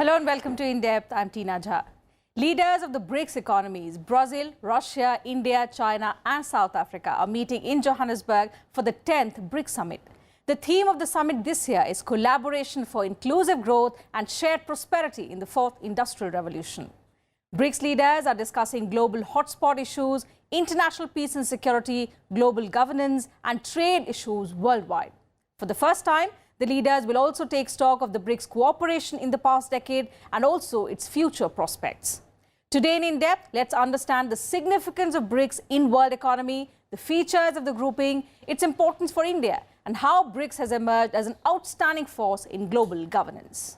Hello and welcome to In Depth. I'm TEENA. Leaders of the BRICS economies, Brazil, Russia, India, China and South Africa are meeting in Johannesburg for the 10th BRICS summit. The theme of the summit this year is collaboration for inclusive growth and shared prosperity in the fourth industrial revolution. BRICS leaders are discussing global hotspot issues, international peace and security, global governance and trade issues worldwide. For the first time, the leaders will also take stock of the BRICS cooperation in the past decade and also its future prospects. Today in Depth, let's understand the significance of BRICS in world economy, the features of the grouping, its importance for India, and how BRICS has emerged as an outstanding force in global governance.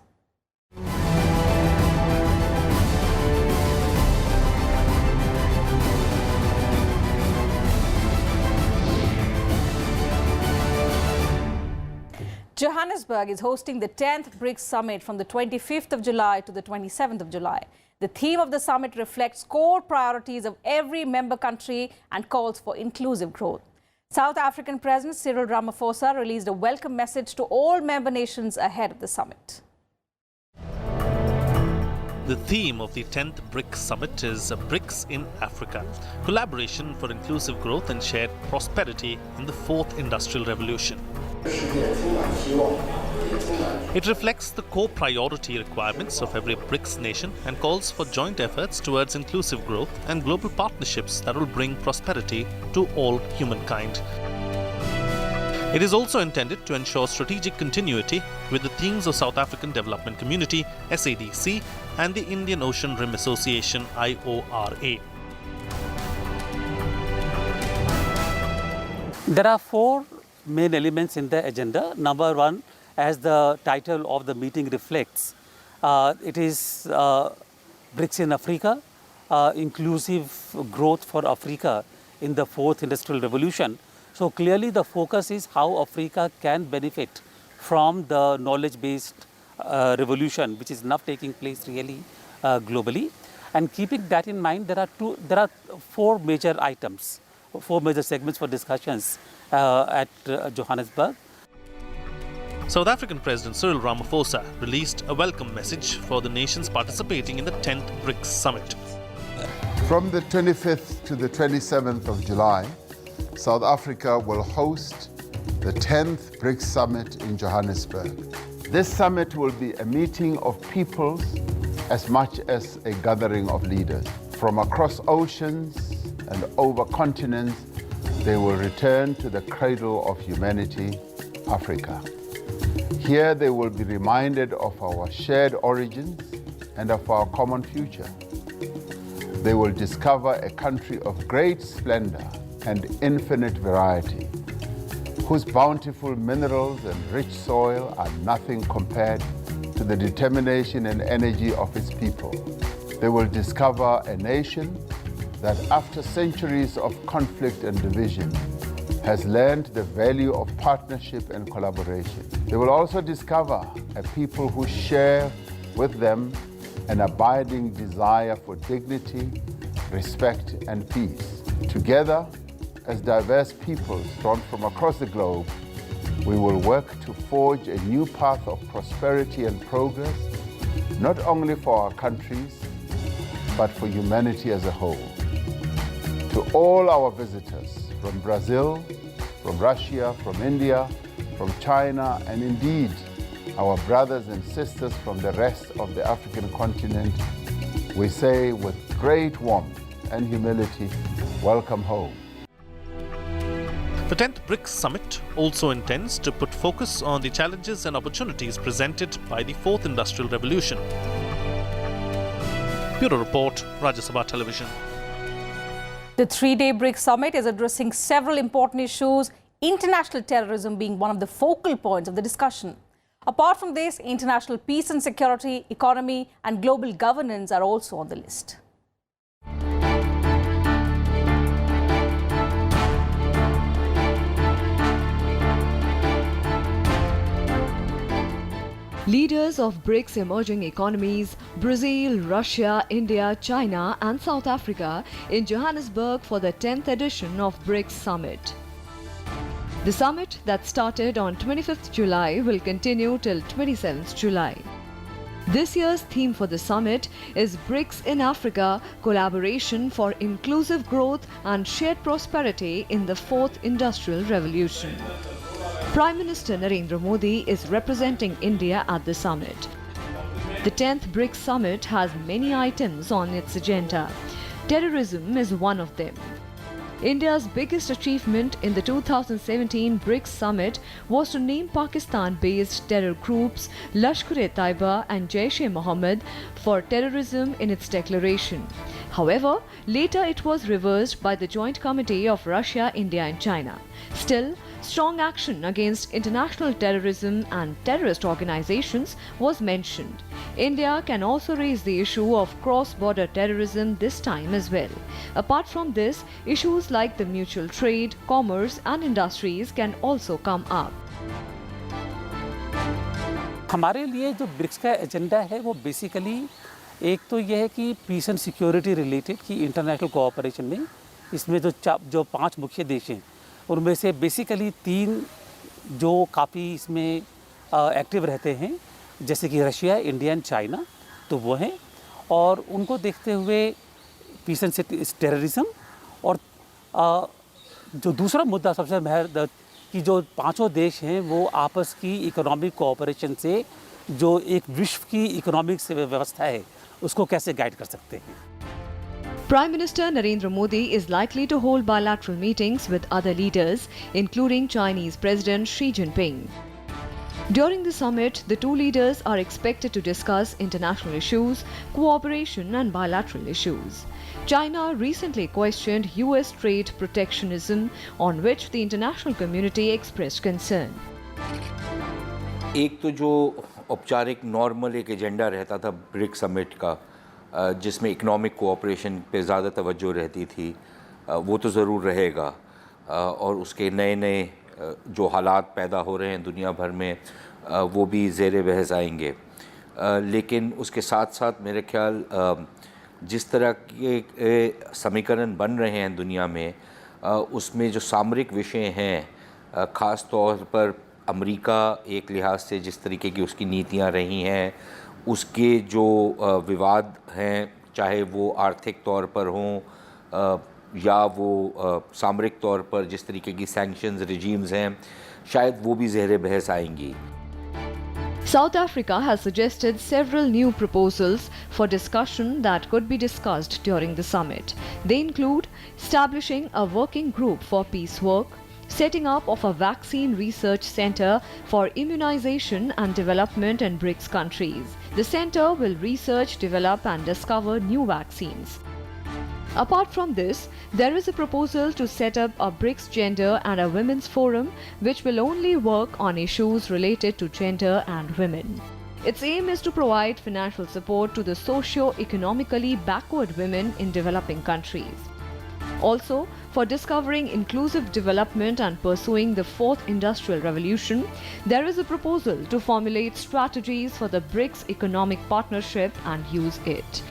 Johannesburg is hosting the 10th BRICS summit from the 25th of July to the 27th of July. The theme of the summit reflects core priorities of every member country and calls for inclusive growth. South African President Cyril Ramaphosa released a welcome message to all member nations ahead of the summit. The theme of the 10th BRICS summit is BRICS in Africa, collaboration for inclusive growth and shared prosperity in the fourth industrial revolution. It reflects the core priority requirements of every BRICS nation and calls for joint efforts towards inclusive growth and global partnerships that will bring prosperity to all humankind. It is also intended to ensure strategic continuity with the themes of South African Development Community (SADC) and the Indian Ocean Rim Association (IORA). There are four main elements in the agenda. Number one, as the title of the meeting reflects, it is BRICS in Africa, inclusive growth for Africa in the fourth industrial revolution. So clearly the focus is how Africa can benefit from the knowledge-based revolution, which is now taking place really globally. And keeping that in mind, there are four major items, four major segments for discussions at Johannesburg. South African President Cyril Ramaphosa released a welcome message for the nations participating in the 10th BRICS summit. From the 25th to the 27th of July, South Africa will host the 10th BRICS summit in Johannesburg. This summit will be a meeting of peoples as much as a gathering of leaders. From across oceans and over continents, they will return to the cradle of humanity, Africa. Here they will be reminded of our shared origins and of our common future. They will discover a country of great splendor and infinite variety, whose bountiful minerals and rich soil are nothing compared to the determination and energy of its people. They will discover a nation that after centuries of conflict and division has learned the value of partnership and collaboration. They will also discover a people who share with them an abiding desire for dignity, respect and peace. Together, as diverse peoples drawn from across the globe, we will work to forge a new path of prosperity and progress, not only for our countries, but for humanity as a whole. To all our visitors from Brazil, from Russia, from India, from China, and indeed our brothers and sisters from the rest of the African continent, we say with great warmth and humility, welcome home. The 10th BRICS summit also intends to put focus on the challenges and opportunities presented by the fourth industrial revolution. Bureau Report, Rajya Sabha Television. The three-day BRICS summit is addressing several important issues, international terrorism being one of the focal points of the discussion. Apart from this, international peace and security, economy and global governance are also on the list. Leaders of BRICS emerging economies, Brazil, Russia, India, China and South Africa in Johannesburg for the 10th edition of BRICS Summit. The summit that started on 25th July will continue till 27th July. This year's theme for the summit is BRICS in Africa, collaboration for inclusive growth and shared prosperity in the fourth industrial revolution. Prime Minister Narendra Modi is representing India at the summit. The 10th BRICS summit has many items on its agenda. Terrorism is one of them. India's biggest achievement in the 2017 BRICS summit was to name Pakistan-based terror groups Lashkar-e-Taiba and Jaish-e-Mohammed for terrorism in its declaration. However, later it was reversed by the Joint Committee of Russia, India and China. Still, strong action against international terrorism and terrorist organizations was mentioned. India can also raise the issue of cross-border terrorism this time as well. Apart from this, issues like the mutual trade, commerce and industries can also come up. हमारे लिए जो BRICS का agenda है वो basically एक तो ये है कि पीस एंड सिक्योरिटी रिलेटेड कि इंटरनेशनल कोऑपरेशन में इसमें जो 5 मुख्य देश हैं उनमें से बेसिकली 3 जो काफ़ी इसमें एक्टिव रहते हैं जैसे कि रशिया, इंडिया एंड चाइना, तो वो हैं और उनको देखते हुए पीस एंड टेररिज्म और जो दूसरा मुद्दा सबसे महत्वपूर्ण कि जो 5 देश हैं वो आपस की इकोनॉमिक कोऑपरेशन से जो एक विश्व की इकोनॉमिक व्यवस्था है उसको कैसे गाइड कर सकते हैं. Prime Minister Narendra Modi is likely to hold bilateral meetings with other leaders, including Chinese President Xi Jinping. During the summit, the two leaders are expected to discuss international issues, cooperation and bilateral issues. China recently questioned US trade protectionism, on which the international community expressed concern. एक तो जो औपचारिक normal एक agenda रहता था BRICS summit का जिसमें economic cooperation पे ज़्यादा तवज्जो रहती थी वो तो ज़रूर रहेगा और उसके नए नए जो हालात पैदा हो रहे हैं दुनिया भर में वो भी ज़ेरे बहस आएंगे. लेकिन उसके साथ साथ मेरे ख्याल जिस तरह के समीकरण बन रहे हैं दुनिया में उसमें जो सामरिक विषय हैं ख़ास तौर पर अमेरिका एक लिहाज से जिस तरीके की उसकी नीतियां रही हैं उसके जो विवाद हैं चाहे वो आर्थिक तौर पर हों या वो सामरिक तौर पर जिस तरीके की सैंक्शंस रिजीम्स हैं शायद वो भी ज़ेरे बहस आएंगी. South Africa has suggested several new proposals for discussion that could be discussed during the summit. They include establishing a working group for peace work, setting up of a vaccine research center for immunization and development in BRICS countries. The center will research, develop and discover new vaccines. Apart from this, there is a proposal to set up a BRICS Gender and a Women's Forum which will only work on issues related to gender and women. Its aim is to provide financial support to the socio-economically backward women in developing countries. Also, for discovering inclusive development and pursuing the fourth industrial revolution, there is a proposal to formulate strategies for the BRICS economic partnership and use it.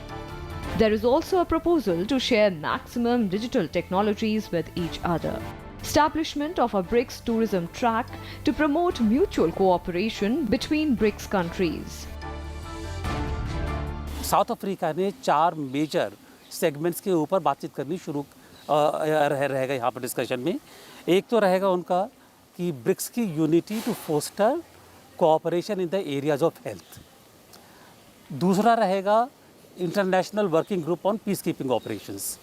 There is also a proposal to share maximum digital technologies with each other. Establishment of a BRICS tourism track to promote mutual cooperation between BRICS countries. South Africa ने 4 major segments के ऊपर बातचीत करनी शुरू रहेगा यहाँ पर discussion में. एक तो रहेगा उनका कि ब्रिक्स की unity to foster cooperation in the areas of health. दूसरा रहेगा international working group on peace keeping operations.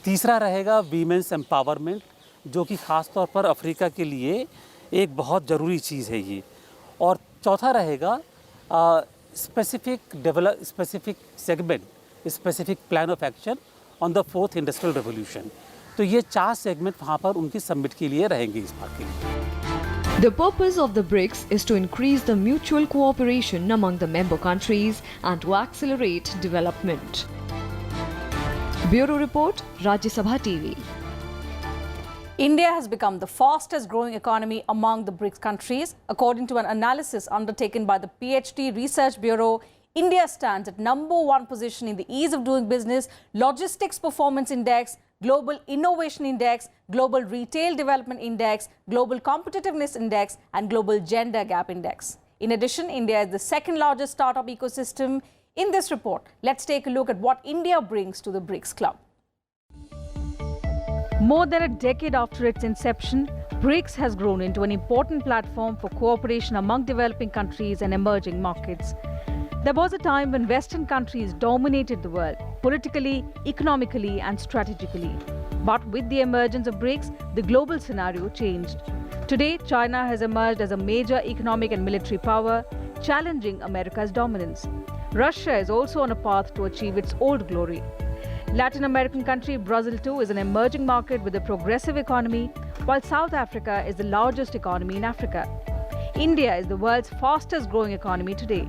तीसरा रहेगा वीमेंस एम्पावरमेंट जो कि ख़ास तौर पर अफ्रीका के लिए एक बहुत ज़रूरी चीज़ है ये. और चौथा रहेगा specific segment, specific plan of action on the fourth industrial revolution. तो ये 4 सेगमेंट वहाँ पर उनकी सबमिट के लिए रहेंगे इस बार के लिए. The purpose of the BRICS is to increase the mutual cooperation among the member countries and to accelerate development. Bureau Report, Rajya Sabha TV. India has become the fastest growing economy among the BRICS countries. According to an analysis undertaken by the PhD Research Bureau, India stands at #1 position in the Ease of Doing Business, Logistics Performance Index, Global Innovation Index, Global Retail Development Index, Global Competitiveness Index and Global Gender Gap Index. In addition, India is the second largest startup ecosystem. In this report, let's take a look at what India brings to the BRICS club. More than a decade after its inception, BRICS has grown into an important platform for cooperation among developing countries and emerging markets. There was a time when Western countries dominated the world, politically, economically, and strategically. But with the emergence of BRICS, the global scenario changed. Today, China has emerged as a major economic and military power, challenging America's dominance. Russia is also on a path to achieve its old glory. Latin American country Brazil too is an emerging market with a progressive economy, while South Africa is the largest economy in Africa. India is the world's fastest growing economy today.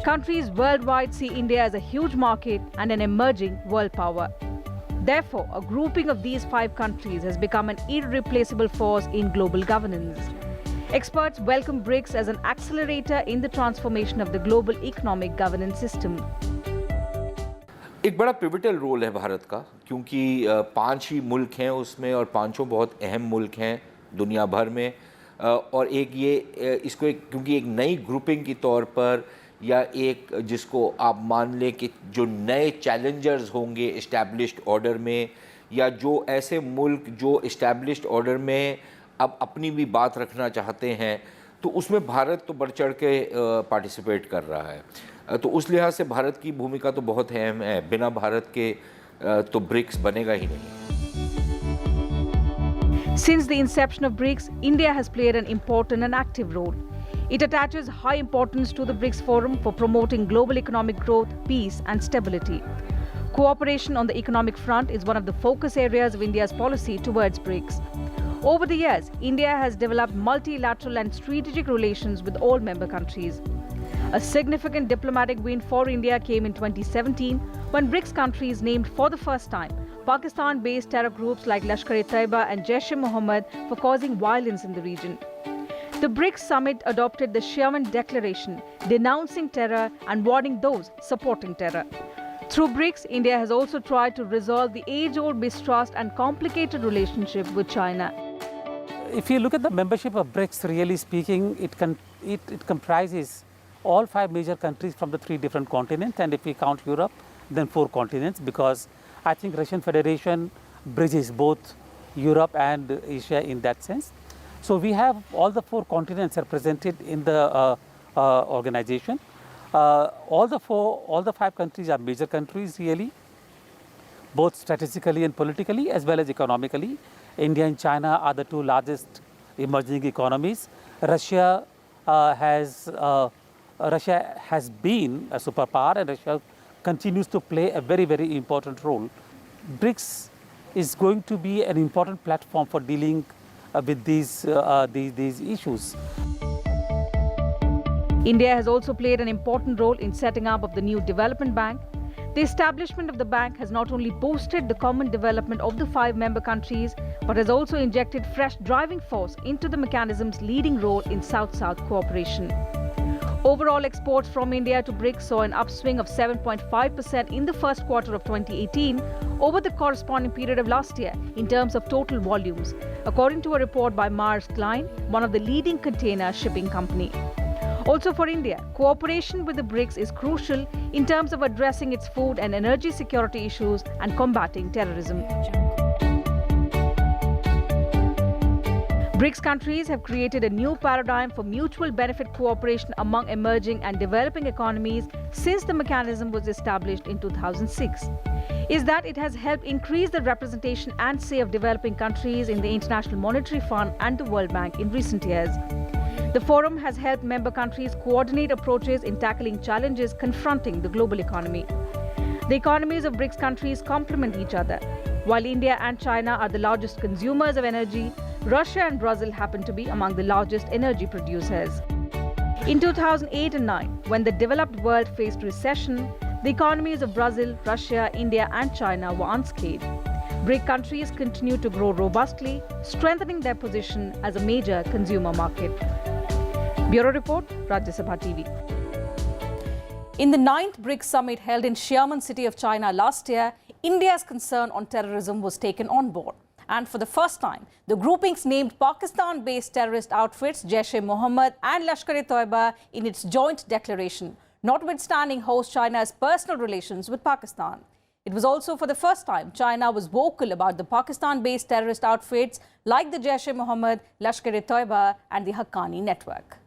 Countries worldwide see India as a huge market and an emerging world power. Therefore, a grouping of these 5 countries has become an irreplaceable force in global governance. Experts welcome BRICS as an accelerator in the transformation of the global economic governance system. एक बड़ा pivotal role है भारत का, क्योंकि 5 ही मुल्क हैं उसमें और पांचों बहुत अहम मुल्क हैं दुनिया भर में, और एक ये इसको क्योंकि एक नई ग्रुपिंग के तौर पर या एक जिसको आप मान लें कि जो नए चैलेंजर्स होंगे इस्टेब्लिश्ड ऑर्डर में, या जो ऐसे मुल्क जो इस्टेब्लिश्ड ऑर्डर में अब अपनी भी बात रखना चाहते हैं, तो उसमें भारत तो बढ़ चढ़ के पार्टिसिपेट कर रहा है। तो उस लिहाज से भारत की भूमिका तो बहुत अहम है। बिना भारत के तो ब्रिक्स बनेगा ही नहीं। Since the inception of BRICS, India has played an important and active role. It attaches high importance to the BRICS Forum for promoting global economic growth, peace and stability. Cooperation on the economic front is one of the focus areas of India's policy towards BRICS. Over the years, India has developed multilateral and strategic relations with all member countries. A significant diplomatic win for India came in 2017 when BRICS countries named for the first time Pakistan-based terror groups like Lashkar-e-Taiba and Jaish-e-Mohammed for causing violence in the region. The BRICS summit adopted the Sherman Declaration, denouncing terror and warning those supporting terror. Through BRICS, India has also tried to resolve the age-old mistrust and complicated relationship with China. If you look at the membership of BRICS, really speaking, it comprises all 5 major countries from the 3 different continents, and if we count Europe, then 4 continents, because I think Russian Federation bridges both Europe and Asia in that sense. So we have all the 4 continents represented in the organization. All the 5 countries are major countries really, both strategically and politically as well as economically. India and China are the 2 largest emerging economies. Russia has been a superpower, and Russia continues to play a very, very important role. BRICS is going to be an important platform for dealing with these issues. India has also played an important role in setting up of the new development bank. The establishment of the bank has not only boosted the common development of the 5 member countries, but has also injected fresh driving force into the mechanism's leading role in South-South cooperation. Overall exports from India to BRICS saw an upswing of 7.5% in the first quarter of 2018 over the corresponding period of last year in terms of total volumes, according to a report by Mars Klein, one of the leading container shipping company. Also for India, cooperation with the BRICS is crucial in terms of addressing its food and energy security issues and combating terrorism. BRICS countries have created a new paradigm for mutual benefit cooperation among emerging and developing economies since the mechanism was established in 2006. Is that it has helped increase the representation and say of developing countries in the International Monetary Fund and the World Bank in recent years. The forum has helped member countries coordinate approaches in tackling challenges confronting the global economy. The economies of BRICS countries complement each other. While India and China are the largest consumers of energy, Russia and Brazil happen to be among the largest energy producers. In 2008 and 9, when the developed world faced recession, the economies of Brazil, Russia, India and China were unscathed. BRIC countries continue to grow robustly, strengthening their position as a major consumer market. Bureau Report, Rajya Sabha TV. In the 9th BRICS summit held in Xiamen city of China last year, India's concern on terrorism was taken on board. And for the first time, the groupings named Pakistan-based terrorist outfits Jaish-e-Mohammed and Lashkar-e-Toiba in its joint declaration, notwithstanding host China's personal relations with Pakistan. It was also for the first time China was vocal about the Pakistan-based terrorist outfits like the Jaish-e-Mohammed, Lashkar-e-Toiba and the Haqqani network.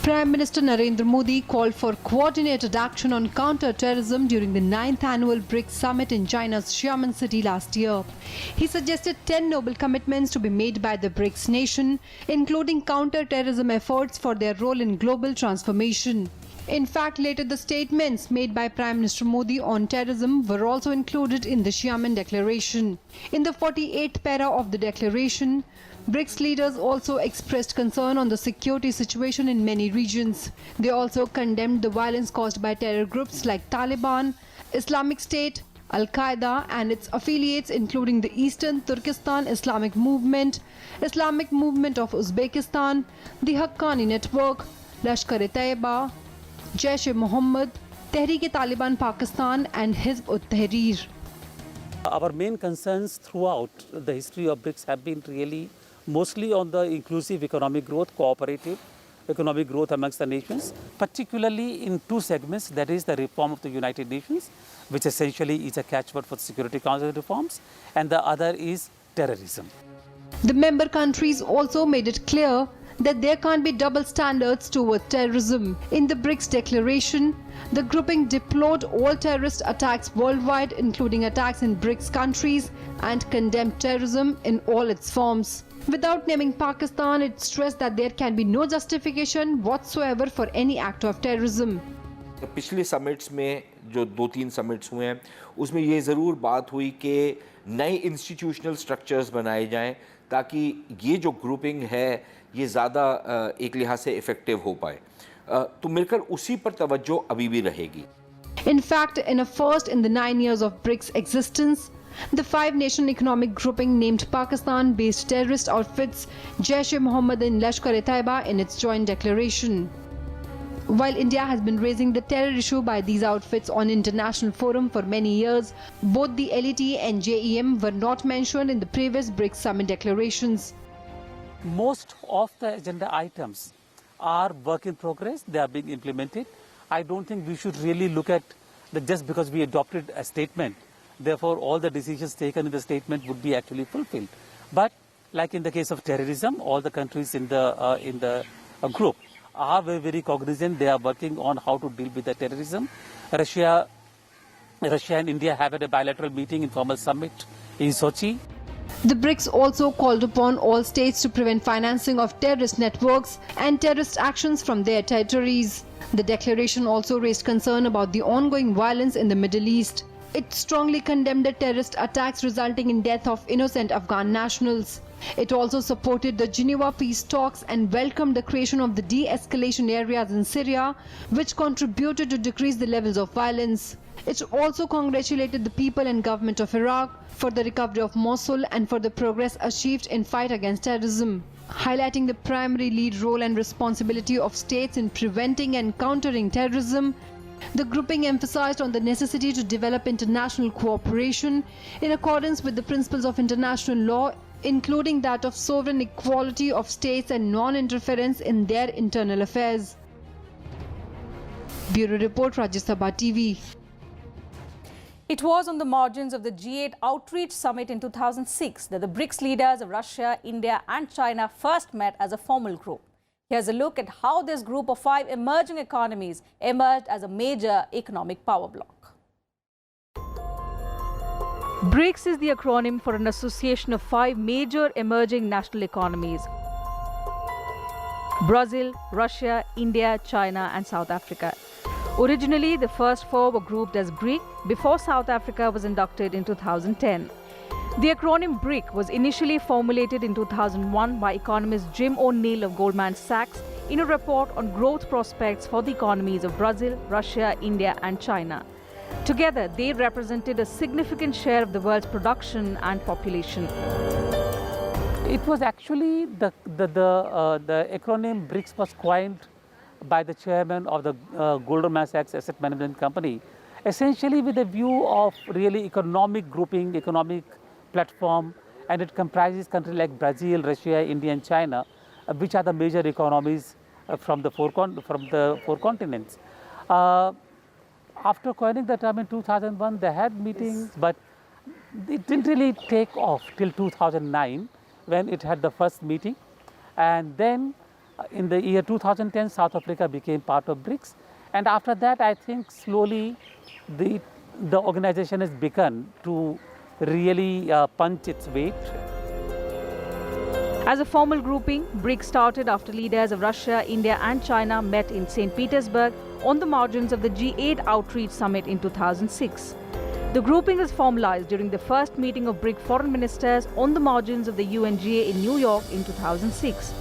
Prime Minister Narendra Modi called for coordinated action on counter-terrorism during the 9th annual BRICS summit in China's Xiamen city last year. He suggested 10 noble commitments to be made by the BRICS nation, including counter-terrorism efforts for their role in global transformation. In fact, later the statements made by Prime Minister Modi on terrorism were also included in the Xiamen Declaration. In the 48th para of the declaration, BRICS leaders also expressed concern on the security situation in many regions. They also condemned the violence caused by terror groups like Taliban, Islamic State, Al-Qaeda and its affiliates including the Eastern Turkestan Islamic Movement of Uzbekistan, the Haqqani Network, Lashkar-e-Taiba, Jaish-e-Mohammed, Tehreek-e-Taliban Pakistan and Hizb ut-Tahrir. Our main concerns throughout the history of BRICS have been really mostly on the inclusive economic growth, cooperative economic growth amongst the nations, particularly in two segments, that is the reform of the United Nations, which essentially is a catchword for Security Council reforms, and the other is terrorism. The member countries also made it clear that there can't be double standards towards terrorism. In the BRICS declaration, the grouping deplored all terrorist attacks worldwide, including attacks in BRICS countries, and condemned terrorism in all its forms. Without naming Pakistan, it stressed that there can be no justification whatsoever for any act of terrorism. पिछले summits में जो 2-3 summits हुए हैं उसमें ये ज़रूर बात हुई कि नए इंस्टीट्यूशनल स्ट्रक्चर्स बनाए जाएं ताकि ये जो ग्रुपिंग है ये ज़्यादा एक लिहाज से इफ़ेक्टिव हो पाए तो मिलकर उसी पर तवज्जो अभी भी रहेगी. In fact, in a first in the 9 years of BRICS existence, the 5-nation economic grouping named Pakistan-based terrorist outfits Jaish-e-Mohammed and Lashkar-e-Taiba in its joint declaration. While India has been raising the terror issue by these outfits on international forum for many years, both the LET and JEM were not mentioned in the previous BRICS summit declarations. Most of the agenda items are work in progress, they are being implemented. I don't think we should really look at that just because we adopted a statement, therefore all the decisions taken in the statement would be actually fulfilled. But like in the case of terrorism, all the countries in the group are very cognizant. They are working on how to deal with the terrorism. Russia and India have had a bilateral meeting, informal summit in Sochi. The BRICS also called upon all states to prevent financing of terrorist networks and terrorist actions from their territories. The declaration also raised concern about the ongoing violence in the Middle East. It strongly condemned the terrorist attacks resulting in death of innocent Afghan nationals. It also supported the Geneva peace talks and welcomed the creation of the de-escalation areas in Syria, which contributed to decrease the levels of violence. It also congratulated the people and government of Iraq for the recovery of Mosul and for the progress achieved in fight against terrorism, highlighting the primary lead role and responsibility of states in preventing and countering terrorism. The grouping emphasized on the necessity to develop international cooperation in accordance with the principles of international law, including that of sovereign equality of states and non-interference in their internal affairs. Bureau Report, Rajya Sabha TV. It was on the margins of the G8 Outreach Summit in 2006 that the BRICS leaders of Russia, India and China first met as a formal group. Here's a look at how this group of 5 emerging economies emerged as a major economic power bloc. BRICS is the acronym for an association of 5 major emerging national economies: Brazil, Russia, India, China and South Africa. Originally, the first 4 were grouped as BRIC before South Africa was inducted in 2010. The acronym BRIC was initially formulated in 2001 by economist Jim O'Neill of Goldman Sachs in a report on growth prospects for the economies of Brazil, Russia, India and China. Together, they represented a significant share of the world's production and population. It was actually the acronym BRICS was coined by the chairman of the Goldman Sachs Asset Management Company, essentially with a view of really economic grouping, economic platform, and it comprises countries like Brazil, Russia, India, and China, which are the major economies from the four continents. After coining the term in 2001, they had meetings, but it didn't really take off till 2009 when it had the first meeting. And then in the year 2010, South Africa became part of BRICS. And after that, I think slowly the organization has begun to really punch its weight. As a formal grouping, BRICS started after leaders of Russia, India and China met in St. Petersburg on the margins of the G8 Outreach Summit in 2006. The grouping was formalized during the first meeting of BRIC foreign ministers on the margins of the UNGA in New York in 2006.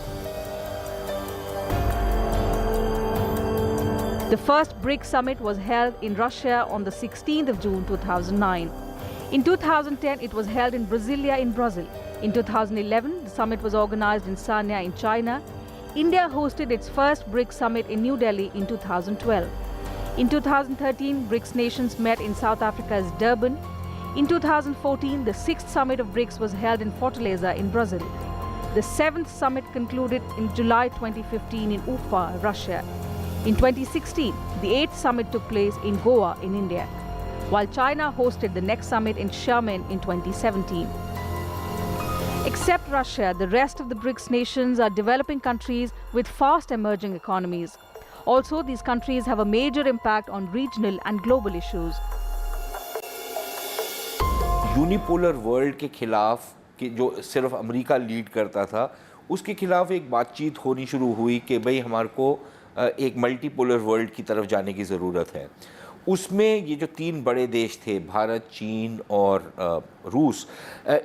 The first BRIC summit was held in Russia on the 16th of June 2009. In 2010, it was held in Brasilia in Brazil. In 2011, the summit was organized in Sanya in China. India hosted its first BRIC summit in New Delhi in 2012. In 2013, BRICS nations met in South Africa's Durban. In 2014, the 6th summit of BRICS was held in Fortaleza in Brazil. The 7th summit concluded in July 2015 in Ufa, Russia. In 2016, the 8th summit took place in Goa in India, while China hosted the next summit in Xiamen in 2017. Except Russia, the rest of the BRICS nations are developing countries with fast emerging economies. Also, these countries have a major impact on regional and global issues. Unipolar world के खिलाफ कि जो सिर्फ America lead करता था, उसके खिलाफ एक बातचीत होनी शुरू हुई कि भाई हमारे को एक मल्टीपोलर वर्ल्ड की तरफ जाने की ज़रूरत है। उसमें ये जो तीन बड़े देश थे, भारत, चीन और रूस,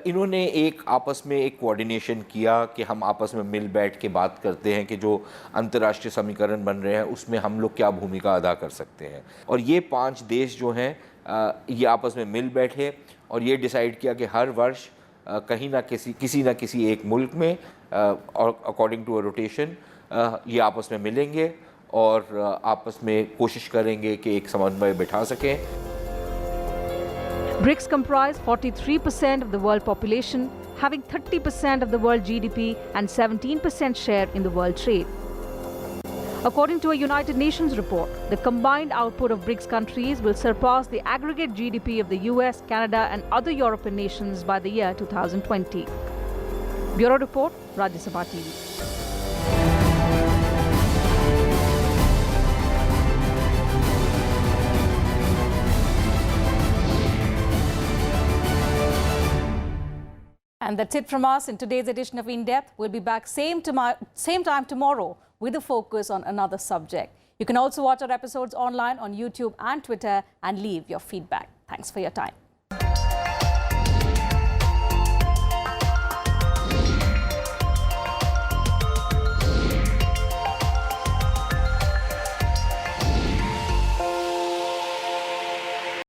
इन्होंने एक आपस में एक कोऑर्डिनेशन किया कि हम आपस में मिल बैठ के बात करते हैं कि जो अंतर्राष्ट्रीय समीकरण बन रहे हैं उसमें हम लोग क्या भूमिका अदा कर सकते हैं। और ये 5 देश जो हैं ये आपस में मिल बैठे और ये डिसाइड किया कि हर वर्ष कहीं ना किसी एक मुल्क में और अकॉर्डिंग टू अ रोटेशन ये आपस में मिलेंगे और आपस में कोशिश करेंगे कि एक समन्वय बिठा सकें। BRICS comprise 43% of the world population, having 30% of the world GDP and 17% share in the world trade. According to a United Nations report, the combined output of BRICS countries will surpass the aggregate GDP of the US, Canada and other European nations by the year 2020. Bureau Report, Rajya Sabha TV. And that's it from us in today's edition of In Depth. We'll be back same time tomorrow with a focus on another subject. You can also watch our episodes online on YouTube and Twitter and leave your feedback. Thanks for your time.